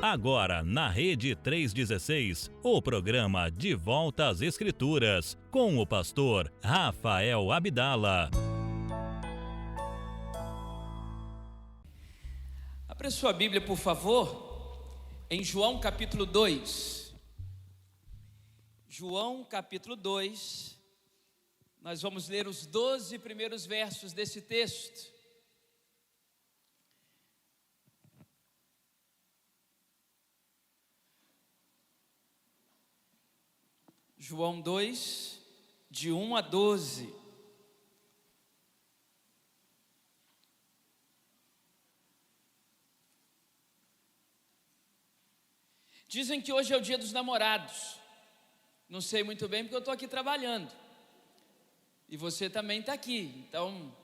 Agora, na Rede 316, o programa De Volta às Escrituras, com o pastor Rafael Abdala. Abra sua Bíblia, por favor, em João capítulo 2. João capítulo 2, nós vamos ler os 12 primeiros versos desse texto. João 2, de 1 a 12. Dizem que hoje é o dia dos namorados. Não sei muito bem porque eu estou aqui trabalhando. E você também está aqui, então...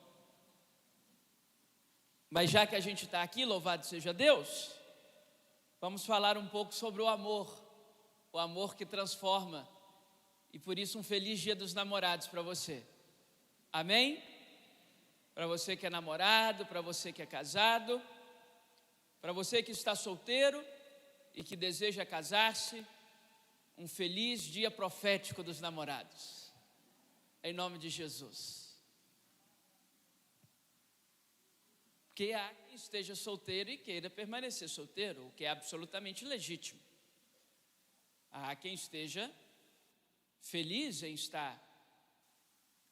Mas já que a gente está aqui, louvado seja Deus, vamos falar um pouco sobre o amor que transforma. E por isso um feliz dia dos namorados para você. Amém? Para você que é namorado, para você que é casado, para você que está solteiro e que deseja casar-se, um feliz dia profético dos namorados. Em nome de Jesus. Que há quem esteja solteiro e queira permanecer solteiro, o que é absolutamente legítimo. Há quem esteja feliz em estar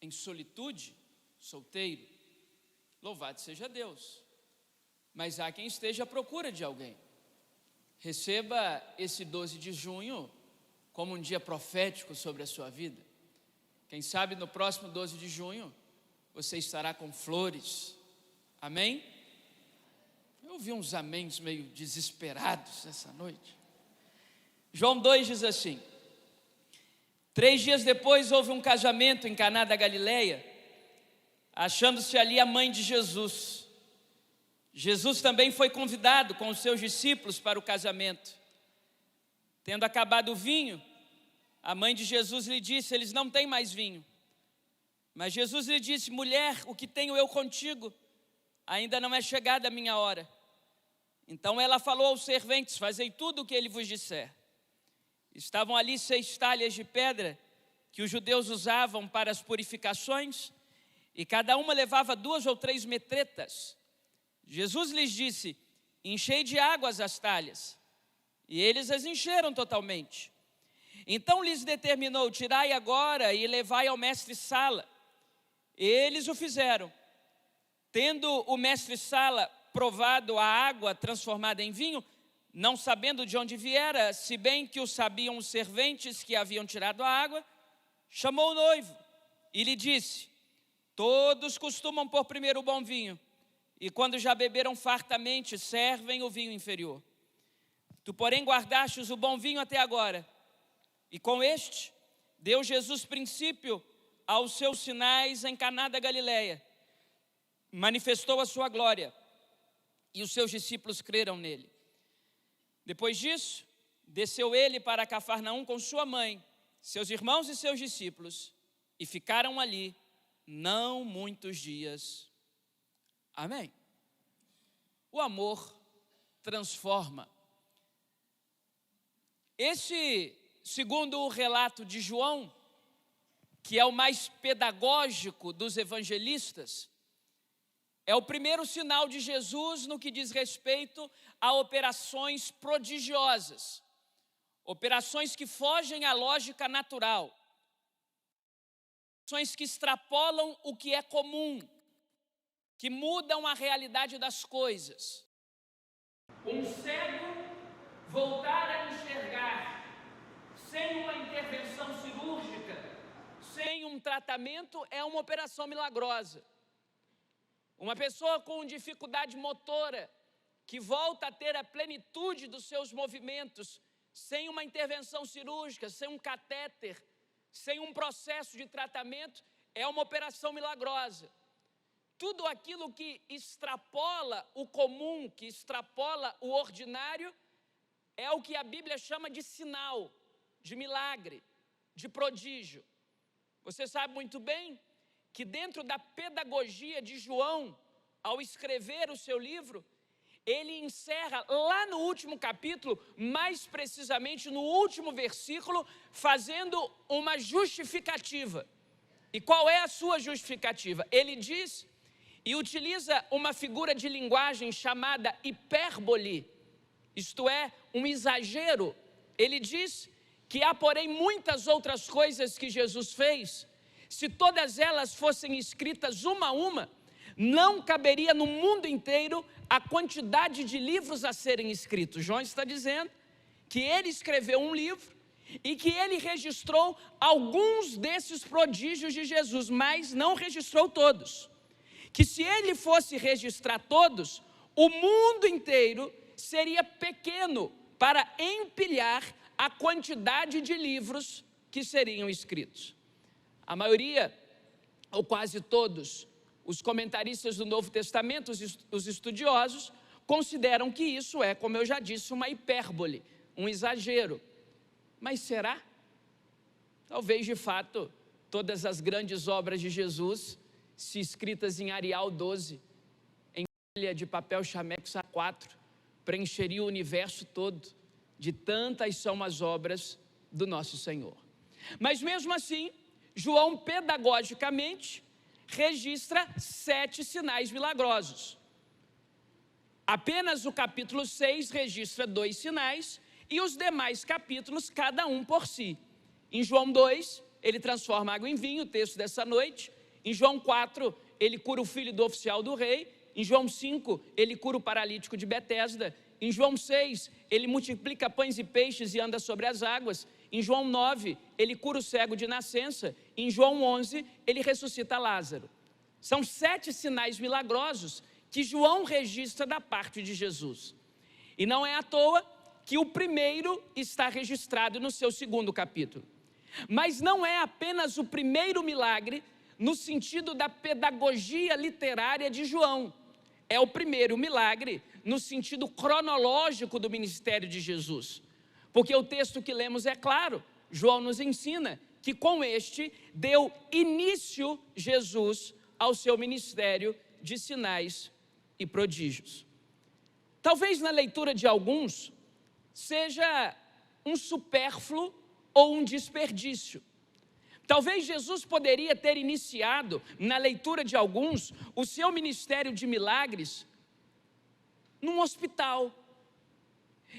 em solitude, solteiro, louvado seja Deus. Mas há quem esteja à procura de alguém. Receba esse 12 de junho como um dia profético sobre a sua vida. Quem sabe no próximo 12 de junho você estará com flores. Amém? Eu ouvi uns améns meio desesperados essa noite. João 2 diz assim: 3 dias depois houve um casamento em Caná da Galileia, achando-se ali a mãe de Jesus. Jesus também foi convidado com os seus discípulos para o casamento. Tendo acabado o vinho, a mãe de Jesus lhe disse: eles não têm mais vinho. Mas Jesus lhe disse: mulher, o que tenho eu contigo? Ainda não é chegada a minha hora. Então ela falou aos serventes: fazei tudo o que ele vos disser. Estavam ali 6 talhas de pedra que os judeus usavam para as purificações, e cada uma levava 2 ou 3 metretas. Jesus lhes disse: enchei de águas as talhas. E eles as encheram totalmente. Então lhes determinou: tirai agora e levai ao mestre-sala. Eles o fizeram. Tendo o mestre-sala provado a água transformada em vinho, não sabendo de onde viera, se bem que o sabiam os serventes que haviam tirado a água, chamou o noivo e lhe disse: todos costumam pôr primeiro o bom vinho, e quando já beberam fartamente, servem o vinho inferior. Tu, porém, guardastes o bom vinho até agora. E com este, deu Jesus princípio aos seus sinais em Caná da Galileia. Manifestou a sua glória, e os seus discípulos creram nele. Depois disso, desceu ele para Cafarnaum com sua mãe, seus irmãos e seus discípulos, e ficaram ali não muitos dias. Amém? O amor transforma. Esse, segundo o relato de João, que é o mais pedagógico dos evangelistas, é o primeiro sinal de Jesus no que diz respeito a operações prodigiosas, operações que fogem à lógica natural, operações que extrapolam o que é comum, que mudam a realidade das coisas. Um cego voltar a enxergar sem uma intervenção cirúrgica, sem um tratamento, é uma operação milagrosa. Uma pessoa com dificuldade motora, que volta a ter a plenitude dos seus movimentos, sem uma intervenção cirúrgica, sem um catéter, sem um processo de tratamento, é uma operação milagrosa. Tudo aquilo que extrapola o comum, que extrapola o ordinário, é o que a Bíblia chama de sinal, de milagre, de prodígio. Você sabe muito bem que dentro da pedagogia de João, ao escrever o seu livro, ele encerra lá no último capítulo, mais precisamente no último versículo, fazendo uma justificativa. E qual é a sua justificativa? Ele diz e utiliza uma figura de linguagem chamada hipérbole, isto é, um exagero. Ele diz que há, porém, muitas outras coisas que Jesus fez. Se todas elas fossem escritas uma a uma, não caberia no mundo inteiro a quantidade de livros a serem escritos. João está dizendo que ele escreveu um livro e que ele registrou alguns desses prodígios de Jesus, mas não registrou todos. Que se ele fosse registrar todos, o mundo inteiro seria pequeno para empilhar a quantidade de livros que seriam escritos. A maioria, ou quase todos, os comentaristas do Novo Testamento, os estudiosos, consideram que isso é, como eu já disse, uma hipérbole, um exagero. Mas será? Talvez, de fato, todas as grandes obras de Jesus, se escritas em Arial 12, em folha de papel Chamex A4, preencheria o universo todo, de tantas são as obras do nosso Senhor. Mas mesmo assim, João pedagogicamente registra 7 sinais milagrosos. Apenas o capítulo 6 registra 2 sinais e os demais capítulos, cada um por si. Em João 2, ele transforma água em vinho, o texto dessa noite. Em João 4, ele cura o filho do oficial do rei. Em João 5, ele cura o paralítico de Betesda. Em João 6, ele multiplica pães e peixes e anda sobre as águas. Em João 9, ele cura o cego de nascença. Em João 11, ele ressuscita Lázaro. São 7 sinais milagrosos que João registra da parte de Jesus. E não é à toa que o primeiro está registrado no seu 2º capítulo. Mas não é apenas o primeiro milagre no sentido da pedagogia literária de João. É o primeiro milagre no sentido cronológico do ministério de Jesus. Porque o texto que lemos é claro, João nos ensina que com este deu início Jesus ao seu ministério de sinais e prodígios. Talvez na leitura de alguns seja um supérfluo ou um desperdício. Talvez Jesus poderia ter iniciado, na leitura de alguns, o seu ministério de milagres num hospital.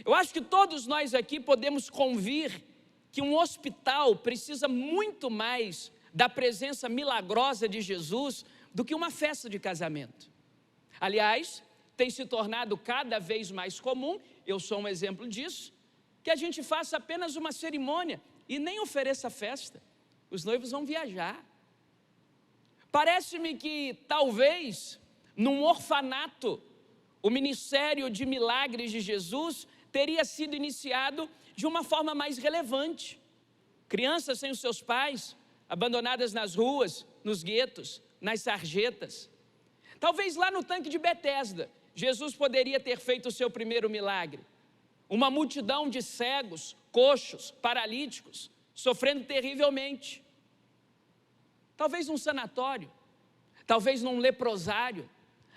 Eu acho que todos nós aqui podemos convir que um hospital precisa muito mais da presença milagrosa de Jesus do que uma festa de casamento. Aliás, tem se tornado cada vez mais comum, eu sou um exemplo disso, que a gente faça apenas uma cerimônia e nem ofereça festa. Os noivos vão viajar. Parece-me que talvez num orfanato o ministério de milagres de Jesus teria sido iniciado de uma forma mais relevante. Crianças sem os seus pais, abandonadas nas ruas, nos guetos, nas sarjetas. Talvez lá no tanque de Betesda, Jesus poderia ter feito o seu primeiro milagre. Uma multidão de cegos, coxos, paralíticos, sofrendo terrivelmente. Talvez num sanatório, talvez num leprosário.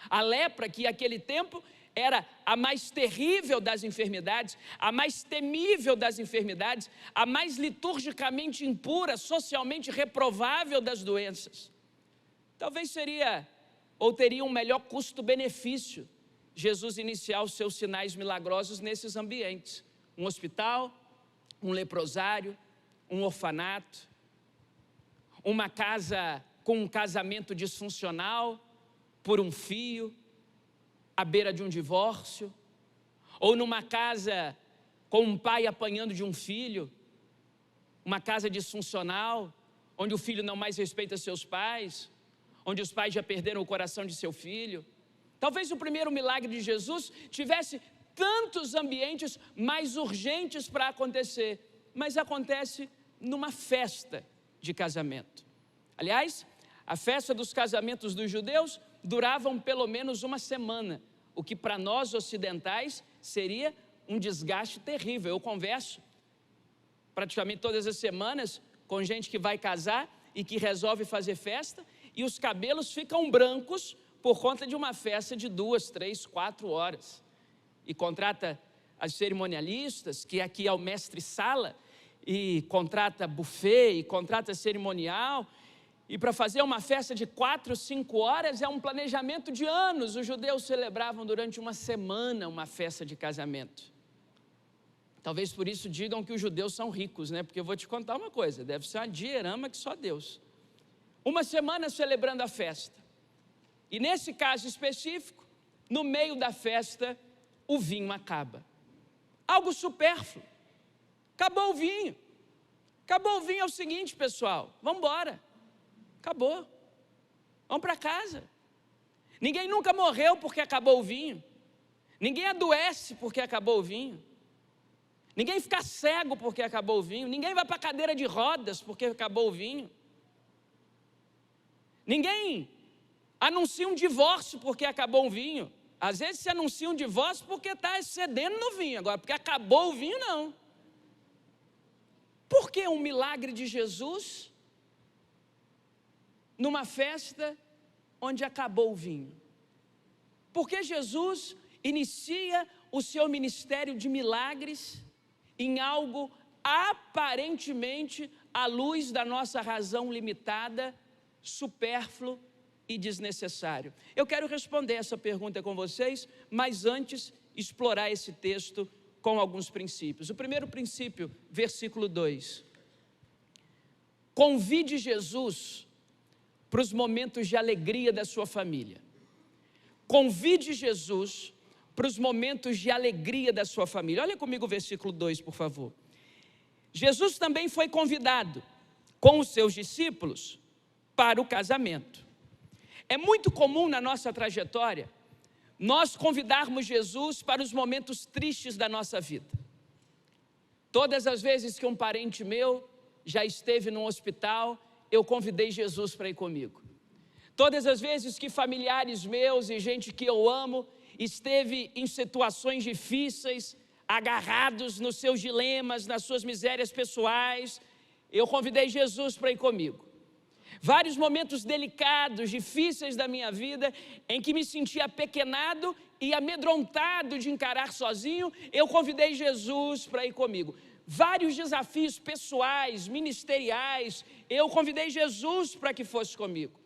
A lepra, que naquele tempo era a mais terrível das enfermidades, a mais temível das enfermidades, a mais liturgicamente impura, socialmente reprovável das doenças. Talvez seria, ou teria um melhor custo-benefício, Jesus iniciar os seus sinais milagrosos nesses ambientes. Um hospital, um leprosário, um orfanato, uma casa com um casamento disfuncional por um fio, à beira de um divórcio, ou numa casa com um pai apanhando de um filho, uma casa disfuncional, onde o filho não mais respeita seus pais, onde os pais já perderam o coração de seu filho. Talvez o primeiro milagre de Jesus tivesse tantos ambientes mais urgentes para acontecer, mas acontece numa festa de casamento. Aliás, a festa dos casamentos dos judeus duravam pelo menos uma semana, o que para nós ocidentais seria um desgaste terrível. Eu converso praticamente todas as semanas com gente que vai casar e que resolve fazer festa, e os cabelos ficam brancos por conta de uma festa de 2, 3, 4 horas. e contrata as cerimonialistas, que aqui é o mestre-sala, e contrata buffet, e contrata cerimonial, e para fazer uma festa de 4, 5 horas é um planejamento de anos. Os judeus celebravam durante uma semana uma festa de casamento. Talvez por isso digam que os judeus são ricos, né? Porque eu vou te contar uma coisa, deve ser uma dinheirama que só Deus. Uma semana celebrando a festa. E nesse caso específico, no meio da festa, o vinho acaba. Algo supérfluo. Acabou o vinho. Acabou o vinho é o seguinte, pessoal, vamos embora. Acabou. Vamos para casa. Ninguém nunca morreu porque acabou o vinho. Ninguém adoece porque acabou o vinho. Ninguém fica cego porque acabou o vinho. Ninguém vai para a cadeira de rodas porque acabou o vinho. Ninguém anuncia um divórcio porque acabou o vinho. Às vezes se anuncia um divórcio porque está excedendo no vinho. Agora, porque acabou o vinho, não. Por que um milagre de Jesus numa festa onde acabou o vinho? Porque Jesus inicia o seu ministério de milagres em algo aparentemente à luz da nossa razão limitada, supérfluo e desnecessário. Eu quero responder essa pergunta com vocês, mas antes explorar esse texto com alguns princípios. O primeiro princípio, versículo 2. Convide Jesus para os momentos de alegria da sua família. Convide Jesus para os momentos de alegria da sua família. Olha comigo o versículo 2, por favor. Jesus também foi convidado com os seus discípulos para o casamento. É muito comum na nossa trajetória nós convidarmos Jesus para os momentos tristes da nossa vida. Todas as vezes que um parente meu já esteve num hospital, eu convidei Jesus para ir comigo. Todas as vezes que familiares meus e gente que eu amo esteve em situações difíceis, agarrados nos seus dilemas, nas suas misérias pessoais, eu convidei Jesus para ir comigo. Vários momentos delicados, difíceis da minha vida, em que me sentia apequenado e amedrontado de encarar sozinho, eu convidei Jesus para ir comigo. Vários desafios pessoais, ministeriais, eu convidei Jesus para que fosse comigo.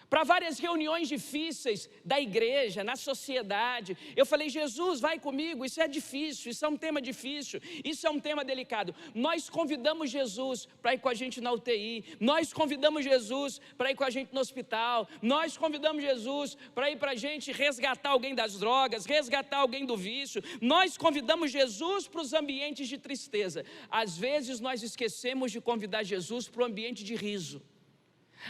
Para várias reuniões difíceis da igreja, na sociedade, eu falei, Jesus, vai comigo, isso é difícil, isso é um tema difícil, isso é um tema delicado. Nós convidamos Jesus para ir com a gente na UTI, nós convidamos Jesus para ir com a gente no hospital, nós convidamos Jesus para ir para a gente resgatar alguém das drogas, resgatar alguém do vício, nós convidamos Jesus para os ambientes de tristeza. Às vezes nós esquecemos de convidar Jesus para o ambiente de riso.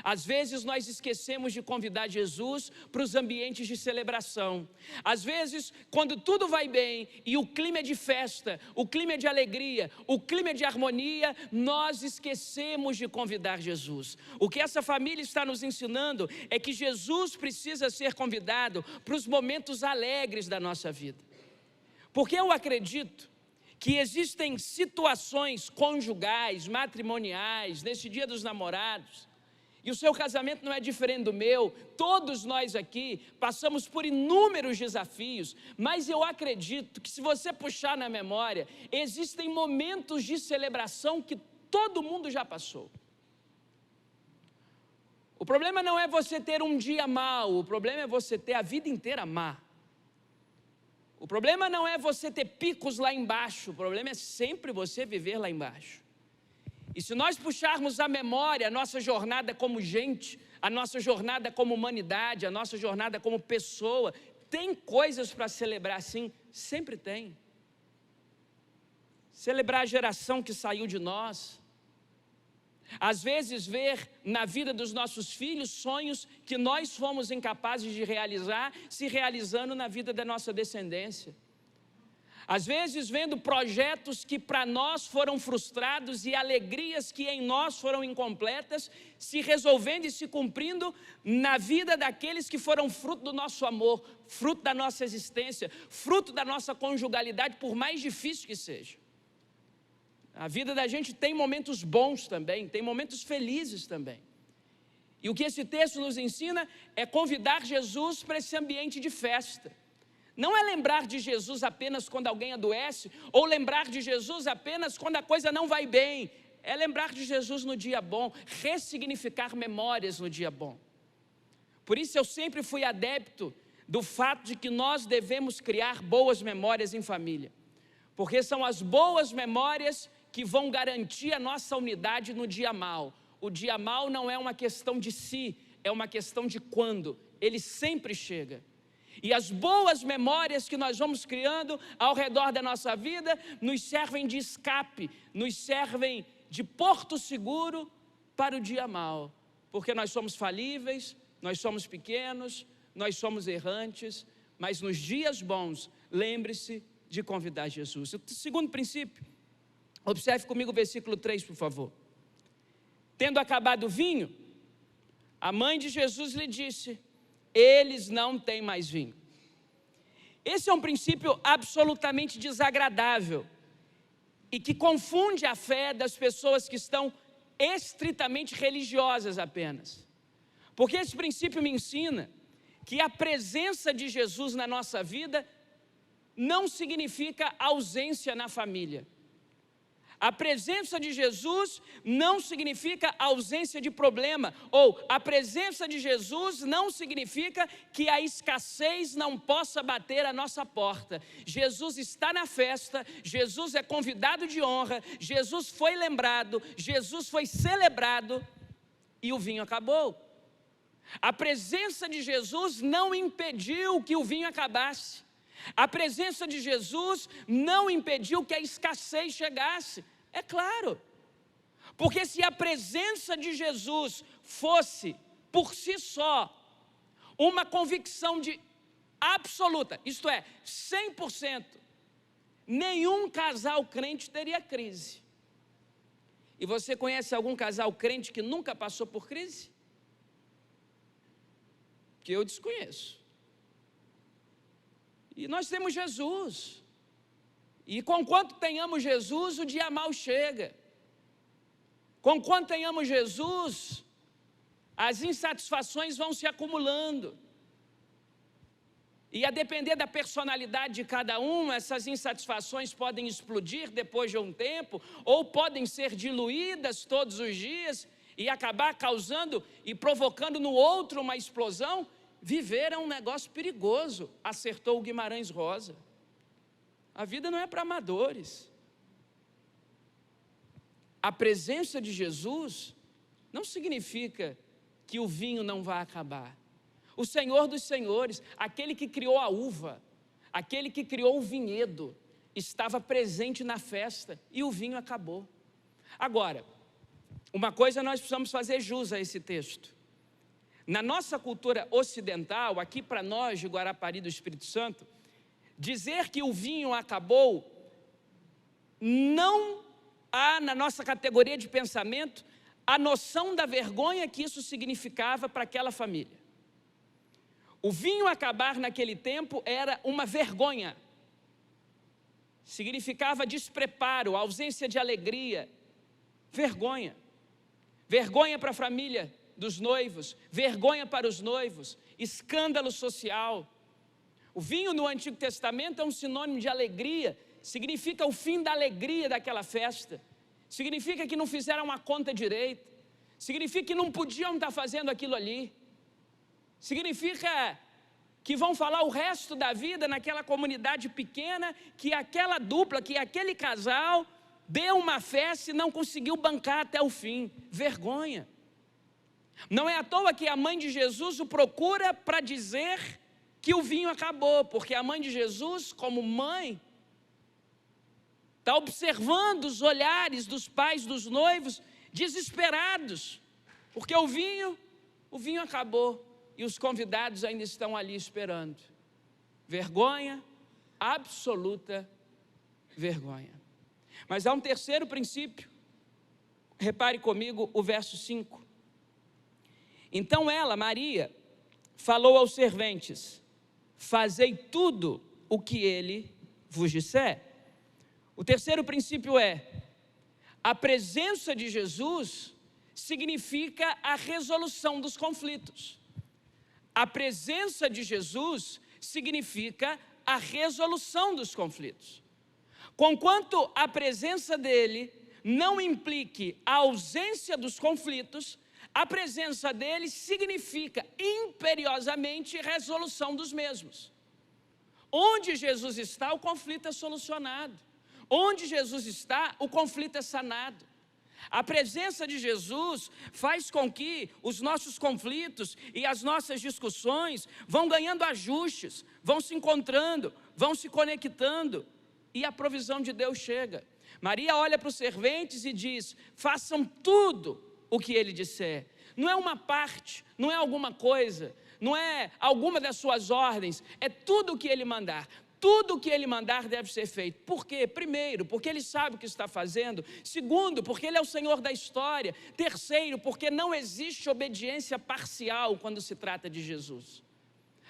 Às vezes nós esquecemos de convidar Jesus para os ambientes de celebração. Às vezes, quando tudo vai bem e o clima é de festa, o clima é de alegria, o clima é de harmonia, nós esquecemos de convidar Jesus. O que essa família está nos ensinando é que Jesus precisa ser convidado para os momentos alegres da nossa vida. Porque eu acredito que existem situações conjugais, matrimoniais, nesse Dia dos Namorados, e o seu casamento não é diferente do meu, todos nós aqui passamos por inúmeros desafios, mas eu acredito que se você puxar na memória, existem momentos de celebração que todo mundo já passou. O problema não é você ter um dia mau, o problema é você ter a vida inteira má. O problema não é você ter picos lá embaixo, o problema é sempre você viver lá embaixo. E se nós puxarmos a memória, a nossa jornada como gente, a nossa jornada como humanidade, a nossa jornada como pessoa, tem coisas para celebrar sim, sempre tem. Celebrar a geração que saiu de nós. Às vezes ver na vida dos nossos filhos sonhos que nós fomos incapazes de realizar, se realizando na vida da nossa descendência. Às vezes vendo projetos que para nós foram frustrados e alegrias que em nós foram incompletas, se resolvendo e se cumprindo na vida daqueles que foram fruto do nosso amor, fruto da nossa existência, fruto da nossa conjugalidade, por mais difícil que seja. A vida da gente tem momentos bons também, tem momentos felizes também. E o que esse texto nos ensina é convidar Jesus para esse ambiente de festa. não é lembrar de Jesus apenas quando alguém adoece, ou lembrar de Jesus apenas quando a coisa não vai bem. É lembrar de Jesus no dia bom, ressignificar memórias no dia bom. Por isso eu sempre fui adepto do fato de que nós devemos criar boas memórias em família. Porque são as boas memórias que vão garantir a nossa unidade no dia mau. O dia mau não é uma questão de si, é uma questão de quando. Ele sempre chega. E as boas memórias que nós vamos criando ao redor da nossa vida nos servem de escape, nos servem de porto seguro para o dia mau. Porque nós somos falíveis, nós somos pequenos, nós somos errantes, mas nos dias bons, lembre-se de convidar Jesus. O segundo princípio, observe comigo o versículo 3, por favor. Tendo acabado o vinho, a mãe de Jesus lhe disse: eles não têm mais vinho. Esse é um princípio absolutamente desagradável e que confunde a fé das pessoas que estão estritamente religiosas apenas. Porque esse princípio me ensina que a presença de Jesus na nossa vida não significa ausência na família. A presença de Jesus não significa ausência de problema, ou a presença de Jesus não significa que a escassez não possa bater a nossa porta. Jesus está na festa, Jesus é convidado de honra, Jesus foi lembrado, Jesus foi celebrado e o vinho acabou. A presença de Jesus não impediu que o vinho acabasse. A presença de Jesus não impediu que a escassez chegasse. É claro, porque se a presença de Jesus fosse, por si só, uma convicção de absoluta, isto é, 100%, nenhum casal crente teria crise. E você conhece algum casal crente que nunca passou por crise? Que eu desconheço. E nós temos Jesus. E conquanto tenhamos Jesus, o dia mau chega. Conquanto tenhamos Jesus, as insatisfações vão se acumulando. E a depender da personalidade de cada um, essas insatisfações podem explodir depois de um tempo, ou podem ser diluídas todos os dias e acabar causando e provocando no outro uma explosão. Viver é um negócio perigoso, acertou o Guimarães Rosa. A vida não é para amadores. A presença de Jesus não significa que o vinho não vai acabar. O Senhor dos Senhores, aquele que criou a uva, aquele que criou o vinhedo, estava presente na festa e o vinho acabou. Agora, uma coisa nós precisamos fazer jus a esse texto. Na nossa cultura ocidental, aqui para nós de Guarapari do Espírito Santo, dizer que o vinho acabou, não há na nossa categoria de pensamento a noção da vergonha que isso significava para aquela família. O vinho acabar naquele tempo era uma vergonha, significava despreparo, ausência de alegria, vergonha. Vergonha para a família dos noivos, vergonha para os noivos, escândalo social. O vinho no Antigo Testamento é um sinônimo de alegria, significa o fim da alegria daquela festa, significa que não fizeram a conta direito, significa que não podiam estar fazendo aquilo ali, significa que vão falar o resto da vida naquela comunidade pequena, que aquela dupla, que aquele casal deu uma festa e não conseguiu bancar até o fim. Vergonha. Não é à toa que a mãe de Jesus o procura para dizer que o vinho acabou, porque a mãe de Jesus, como mãe, está observando os olhares dos pais dos noivos desesperados, porque o vinho acabou e os convidados ainda estão ali esperando. Vergonha, absoluta vergonha. Mas há um terceiro princípio, repare comigo o verso 5. Então ela, Maria, falou aos serventes: fazei tudo o que ele vos disser. O terceiro princípio é: a presença de Jesus significa a resolução dos conflitos. A presença de Jesus significa a resolução dos conflitos. Conquanto a presença dele não implique a ausência dos conflitos, a presença dele significa imperiosamente resolução dos mesmos. Onde Jesus está, o conflito é solucionado. Onde Jesus está, o conflito é sanado. A presença de Jesus faz com que os nossos conflitos e as nossas discussões vão ganhando ajustes, vão se encontrando, vão se conectando e a provisão de Deus chega. Maria olha para os serventes e diz: façam tudo o que ele disser. Não é uma parte, não é alguma coisa, não é alguma das suas ordens, é tudo o que ele mandar. Tudo o que ele mandar deve ser feito. Por quê? Primeiro, porque ele sabe o que está fazendo. Segundo, porque ele é o Senhor da história. Terceiro, porque não existe obediência parcial quando se trata de Jesus.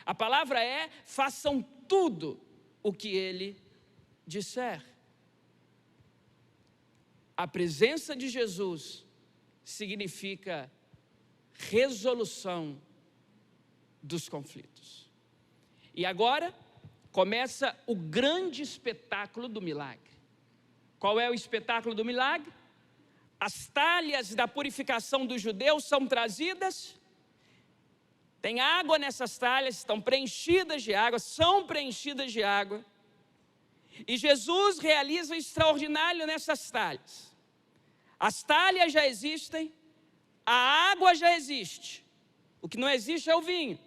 A palavra é: façam tudo o que ele disser. A presença de Jesus significa resolução dos conflitos. E agora começa o grande espetáculo do milagre. Qual é o espetáculo do milagre? As talhas da purificação dos judeus são trazidas, tem água nessas talhas, estão preenchidas de água, são preenchidas de água, e Jesus realiza o extraordinário nessas talhas. As talhas já existem, a água já existe, o que não existe é o vinho.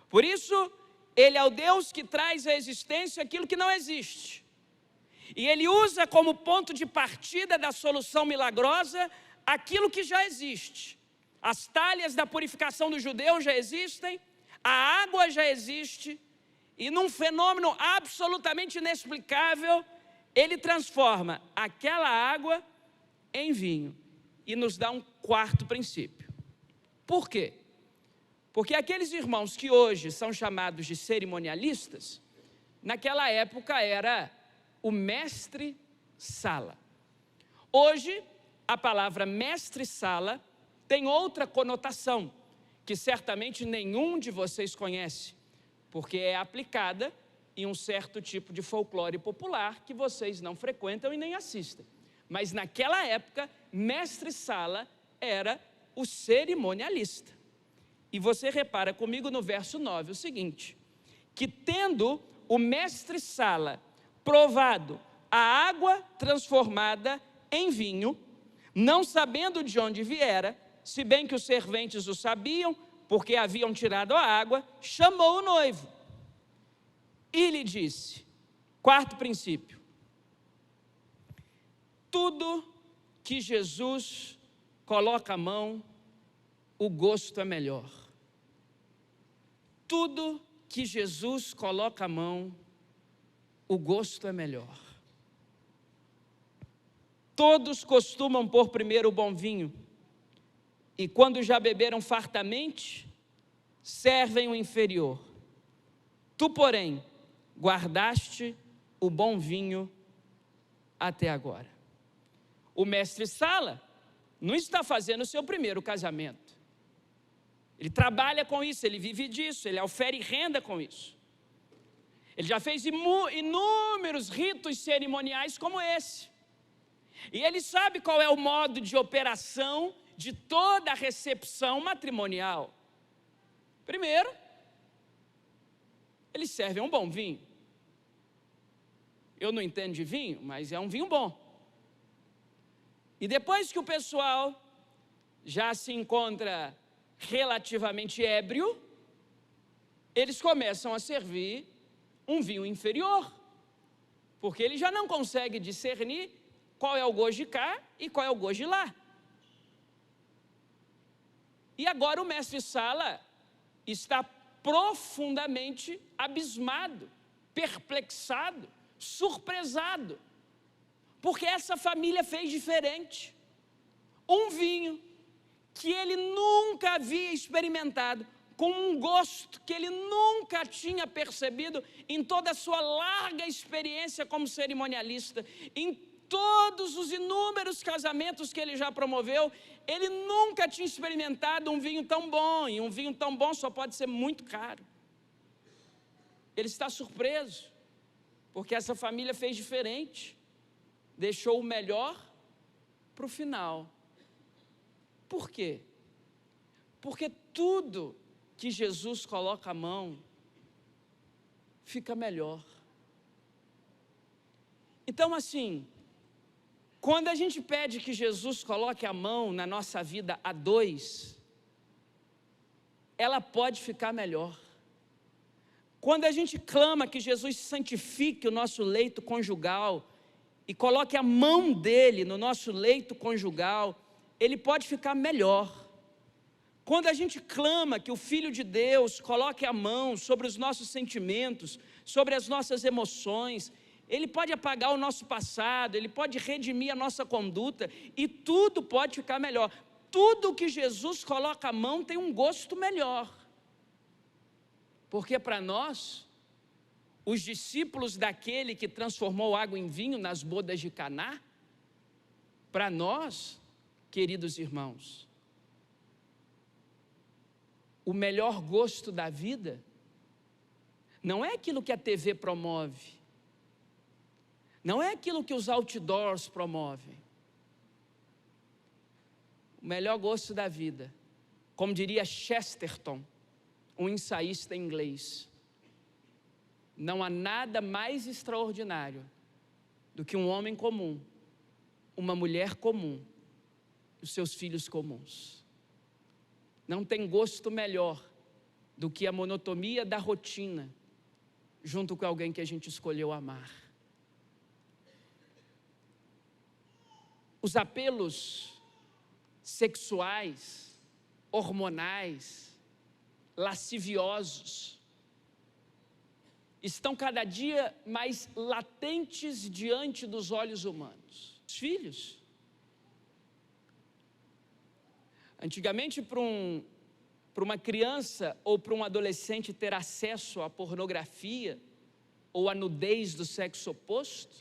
Por isso, ele é o Deus que traz à existência aquilo que não existe. E ele usa como ponto de partida da solução milagrosa aquilo que já existe. As talhas da purificação dos judeus já existem, a água já existe, e num fenômeno absolutamente inexplicável, ele transforma aquela água em vinho e nos dá um quarto princípio. Por quê? Porque aqueles irmãos que hoje são chamados de cerimonialistas, naquela época era o mestre-sala. Hoje, a palavra mestre-sala tem outra conotação, que certamente nenhum de vocês conhece, porque é aplicada em um certo tipo de folclore popular que vocês não frequentam e nem assistem. Mas naquela época, mestre-sala era o cerimonialista. E você repara comigo no verso 9 o seguinte: que tendo o mestre-sala provado a água transformada em vinho, não sabendo de onde viera, se bem que os serventes o sabiam, porque haviam tirado a água, chamou o noivo e lhe disse, quarto princípio, tudo que Jesus coloca a mão, o gosto é melhor. Tudo que Jesus coloca a mão, o gosto é melhor. Todos costumam pôr primeiro o bom vinho, e quando já beberam fartamente, servem o inferior. Tu, porém, guardaste o bom vinho até agora. O mestre-sala não está fazendo o seu primeiro casamento. Ele trabalha com isso, ele vive disso, ele ofere renda com isso. Ele já fez inúmeros ritos cerimoniais como esse. E ele sabe qual é o modo de operação de toda a recepção matrimonial. Primeiro, eles servem um bom vinho. Eu não entendo de vinho, mas é um vinho bom. E depois que o pessoal já se encontra relativamente ébrio, eles começam a servir um vinho inferior, porque ele já não consegue discernir qual é o gosto de cá e qual é o gosto de lá. E agora o mestre-sala está profundamente abismado, perplexado, surpresado, porque essa família fez diferente. Um vinho que ele nunca havia experimentado, com um gosto que ele nunca tinha percebido em toda a sua larga experiência como cerimonialista, em todos os inúmeros casamentos que ele já promoveu, ele nunca tinha experimentado um vinho tão bom, e um vinho tão bom só pode ser muito caro. Ele está surpreso, porque essa família fez diferente, deixou o melhor para o final. Por quê? Porque tudo que Jesus coloca a mão fica melhor. Então, assim, quando a gente pede que Jesus coloque a mão na nossa vida a dois, ela pode ficar melhor. Quando a gente clama que Jesus santifique o nosso leito conjugal e coloque a mão dele no nosso leito conjugal, ele pode ficar melhor. Quando a gente clama que o Filho de Deus coloque a mão sobre os nossos sentimentos, sobre as nossas emoções, ele pode apagar o nosso passado, ele pode redimir a nossa conduta e tudo pode ficar melhor. Tudo que Jesus coloca a mão tem um gosto melhor. Porque para nós, os discípulos daquele que transformou água em vinho nas bodas de Caná, para nós, queridos irmãos, o melhor gosto da vida não é aquilo que a TV promove, não é aquilo que os outdoors promovem. O melhor gosto da vida, como diria Chesterton, um ensaísta inglês, não há nada mais extraordinário do que um homem comum, uma mulher comum, os seus filhos comuns. Não tem gosto melhor do que a monotonia da rotina, junto com alguém que a gente escolheu amar. Os apelos sexuais, hormonais, lasciviosos, estão cada dia mais latentes diante dos olhos humanos. Os filhos. Antigamente, para uma criança ou para um adolescente ter acesso à pornografia ou à nudez do sexo oposto,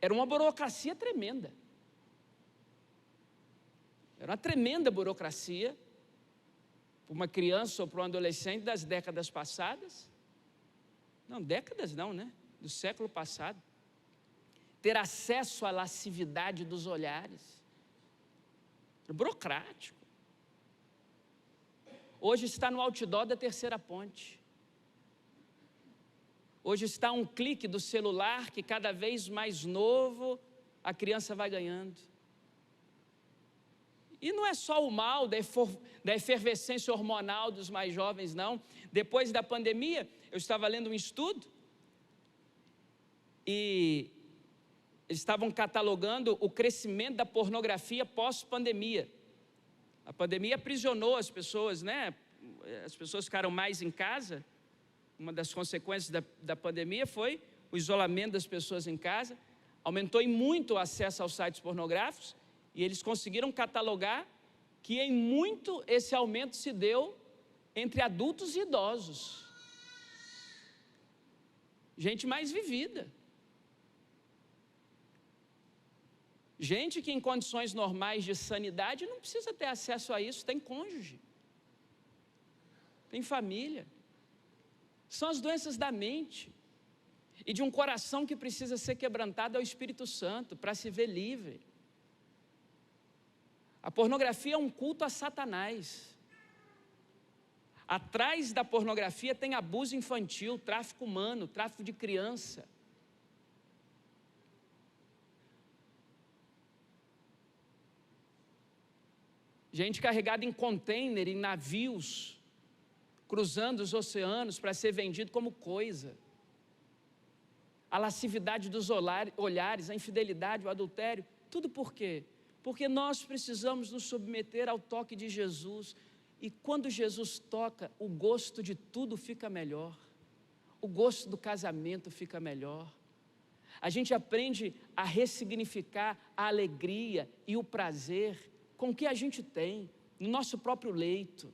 era uma burocracia tremenda. Era uma tremenda burocracia para uma criança ou para um adolescente das décadas passadas. Não, décadas não, né? Do século passado. Ter acesso à lascividade dos olhares. Era burocrático. Hoje está no outdoor da Terceira Ponte. Hoje está a um clique do celular que cada vez mais novo a criança vai ganhando. E não é só o mal da efervescência hormonal dos mais jovens, não. Depois da pandemia, eu estava lendo um estudo e eles estavam catalogando o crescimento da pornografia pós-pandemia. A pandemia aprisionou as pessoas, né? As pessoas ficaram mais em casa. Uma das consequências da pandemia foi o isolamento das pessoas em casa. Aumentou em muito o acesso aos sites pornográficos. E eles conseguiram catalogar que em muito esse aumento se deu entre adultos e idosos. Gente mais vivida. Gente que em condições normais de sanidade não precisa ter acesso a isso, tem cônjuge, tem família. São as doenças da mente e de um coração que precisa ser quebrantado ao Espírito Santo para se ver livre. A pornografia é um culto a Satanás. Atrás da pornografia tem abuso infantil, tráfico humano, tráfico de criança. Gente carregada em container, em navios, cruzando os oceanos para ser vendido como coisa. A lascividade dos olhares, a infidelidade, o adultério, tudo por quê? Porque nós precisamos nos submeter ao toque de Jesus. E quando Jesus toca, o gosto de tudo fica melhor. O gosto do casamento fica melhor. A gente aprende a ressignificar a alegria e o prazer com o que a gente tem no nosso próprio leito.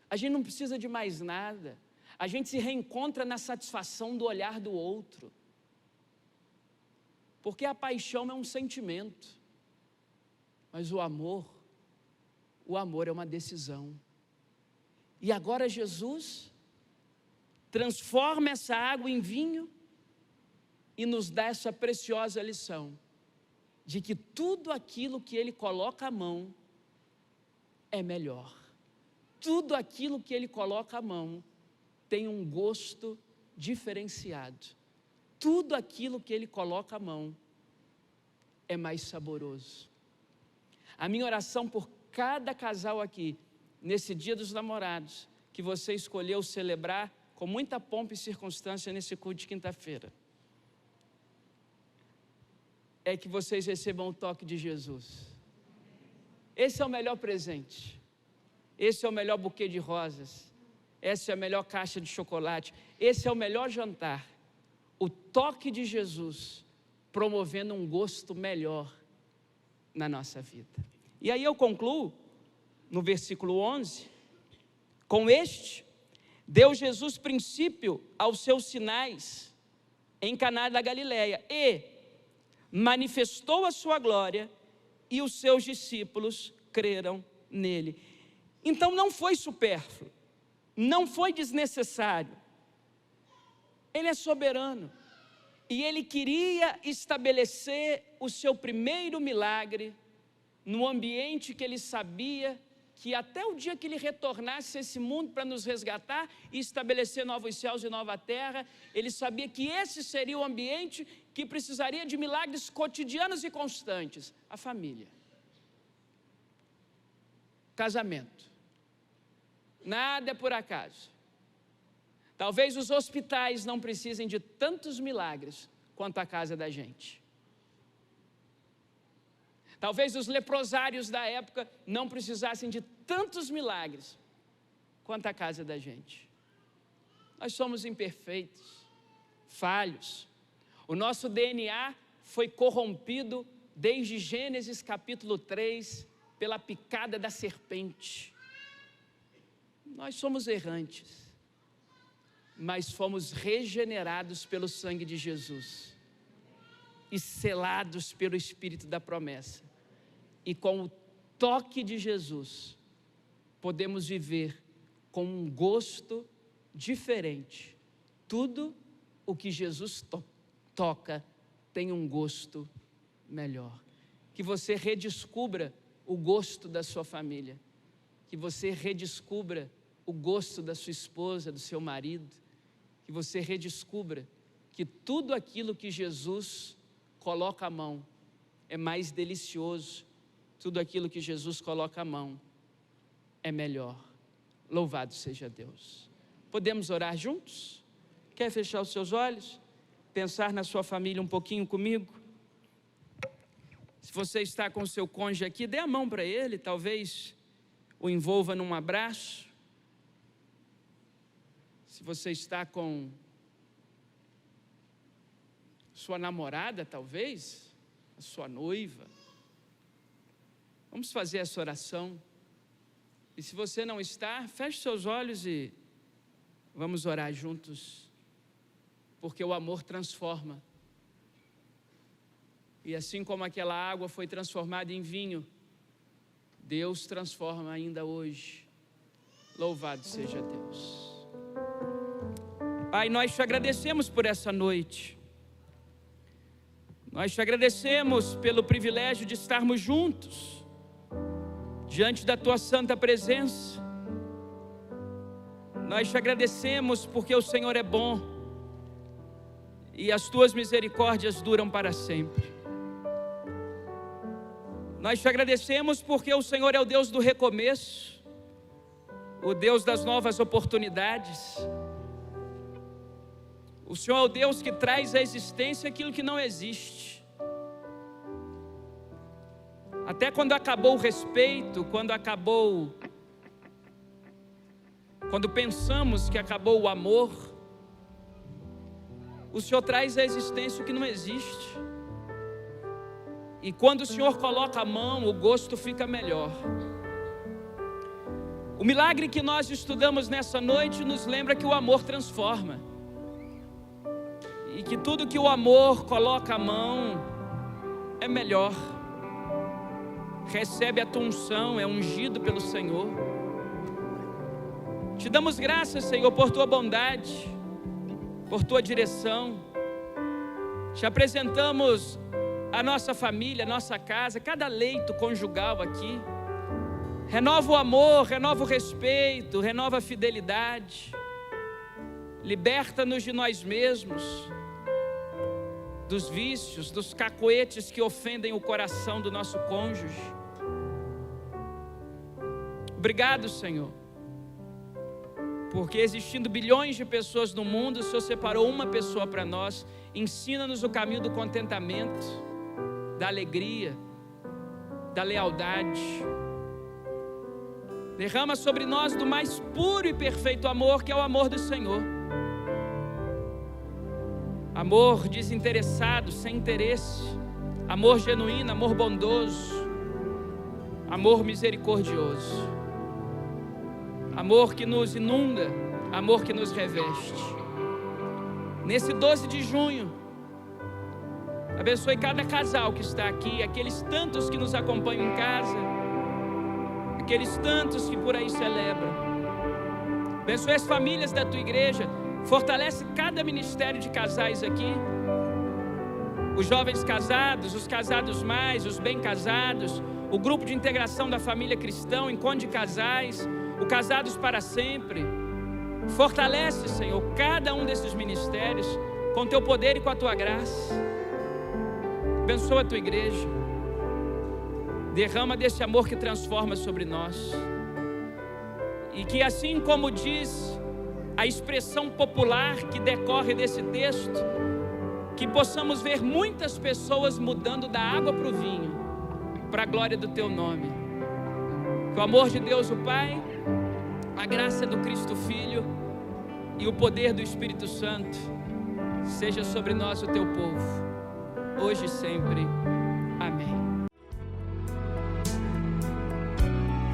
A gente não precisa de mais nada. A gente se reencontra na satisfação do olhar do outro. Porque a paixão é um sentimento. Mas o amor é uma decisão. E agora Jesus transforma essa água em vinho e nos dá essa preciosa lição de que tudo aquilo que Ele coloca a mão é melhor. Tudo aquilo que Ele coloca a mão tem um gosto diferenciado. Tudo aquilo que Ele coloca a mão é mais saboroso. A minha oração por cada casal aqui, nesse Dia dos Namorados, que você escolheu celebrar com muita pompa e circunstância nesse culto de quinta-feira, é que vocês recebam o toque de Jesus. Esse é o melhor presente. Esse é o melhor buquê de rosas. Essa é a melhor caixa de chocolate. Esse é o melhor jantar. O toque de Jesus promovendo um gosto melhor na nossa vida. E aí eu concluo no versículo 11, com este, deu Jesus princípio aos seus sinais em Caná da Galileia e manifestou a sua glória e os seus discípulos creram nele. Então não foi supérfluo, não foi desnecessário. Ele é soberano e Ele queria estabelecer o seu primeiro milagre no ambiente que Ele sabia que até o dia que Ele retornasse a esse mundo para nos resgatar e estabelecer novos céus e nova terra, Ele sabia que esse seria o ambiente que precisaria de milagres cotidianos e constantes. A família, casamento, nada é por acaso. Talvez os hospitais não precisem de tantos milagres quanto a casa da gente. Talvez os leprosários da época não precisassem de tantos milagres quanto a casa da gente. Nós somos imperfeitos, falhos. O nosso DNA foi corrompido desde Gênesis capítulo 3 pela picada da serpente. Nós somos errantes, mas fomos regenerados pelo sangue de Jesus e selados pelo Espírito da promessa. E com o toque de Jesus, podemos viver com um gosto diferente. Tudo o que Jesus toca tem um gosto melhor. Que você redescubra o gosto da sua família. Que você redescubra o gosto da sua esposa, do seu marido. Que você redescubra que tudo aquilo que Jesus coloca a mão é mais delicioso. Tudo aquilo que Jesus coloca a mão é melhor. Louvado seja Deus. Podemos orar juntos? Quer fechar os seus olhos? Pensar na sua família um pouquinho comigo? Se você está com o seu cônjuge aqui, dê a mão para ele, talvez o envolva num abraço. Se você está com sua namorada, talvez, a sua noiva, vamos fazer essa oração. E se você não está, feche seus olhos e vamos orar juntos. Porque o amor transforma. E assim como aquela água foi transformada em vinho, Deus transforma ainda hoje. Louvado seja Deus. Pai, nós te agradecemos por essa noite. Nós te agradecemos pelo privilégio de estarmos juntos diante da Tua santa presença. Nós te agradecemos porque o Senhor é bom e as Tuas misericórdias duram para sempre. Nós te agradecemos porque o Senhor é o Deus do recomeço, o Deus das novas oportunidades. O Senhor é o Deus que traz à existência aquilo que não existe. Até quando acabou o respeito, quando pensamos que acabou o amor, o Senhor traz à existência o que não existe. E quando o Senhor coloca a mão, o gosto fica melhor. O milagre que nós estudamos nessa noite nos lembra que o amor transforma. E que tudo que o amor coloca a mão é melhor. Recebe a tua unção, é ungido pelo Senhor. Te damos graças, Senhor, por tua bondade. por tua direção. Te apresentamos a nossa família, a nossa casa, cada leito conjugal aqui. Renova o amor, renova o respeito, renova a fidelidade. Liberta-nos de nós mesmos, dos vícios, dos cacoetes que ofendem o coração do nosso cônjuge. Obrigado, Senhor, porque existindo bilhões de pessoas no mundo, o Senhor separou uma pessoa para nós. Ensina-nos o caminho do contentamento, da alegria, da lealdade. Derrama sobre nós do mais puro e perfeito amor, que é o amor do Senhor. Amor desinteressado, sem interesse. Amor genuíno, amor bondoso. Amor misericordioso. Amor que nos inunda, amor que nos reveste. Nesse 12 de junho, abençoe cada casal que está aqui, aqueles tantos que nos acompanham em casa, aqueles tantos que por aí celebram. Abençoe as famílias da tua igreja, fortalece cada ministério de casais aqui, os jovens casados, os casados mais, os bem casados, o grupo de integração da família cristã, o encontro de casais, o Casados para Sempre. Fortalece, Senhor, cada um desses ministérios com teu poder e com a tua graça. Abençoa a tua igreja. Derrama desse amor que transforma sobre nós. E que assim como diz a expressão popular que decorre desse texto, que possamos ver muitas pessoas mudando da água para o vinho, para a glória do teu nome. Que o amor de Deus o Pai, a graça do Cristo Filho e o poder do Espírito Santo seja sobre nós, o teu povo, hoje e sempre. Amém.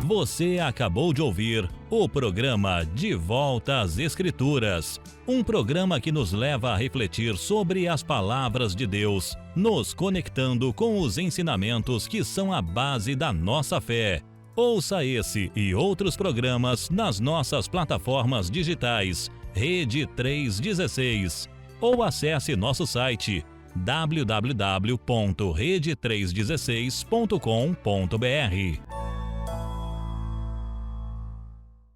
Você acabou de ouvir o programa De Volta às Escrituras, um programa que nos leva a refletir sobre as palavras de Deus, nos conectando com os ensinamentos que são a base da nossa fé. Ouça esse e outros programas nas nossas plataformas digitais, Rede 316, ou acesse nosso site www.rede316.com.br.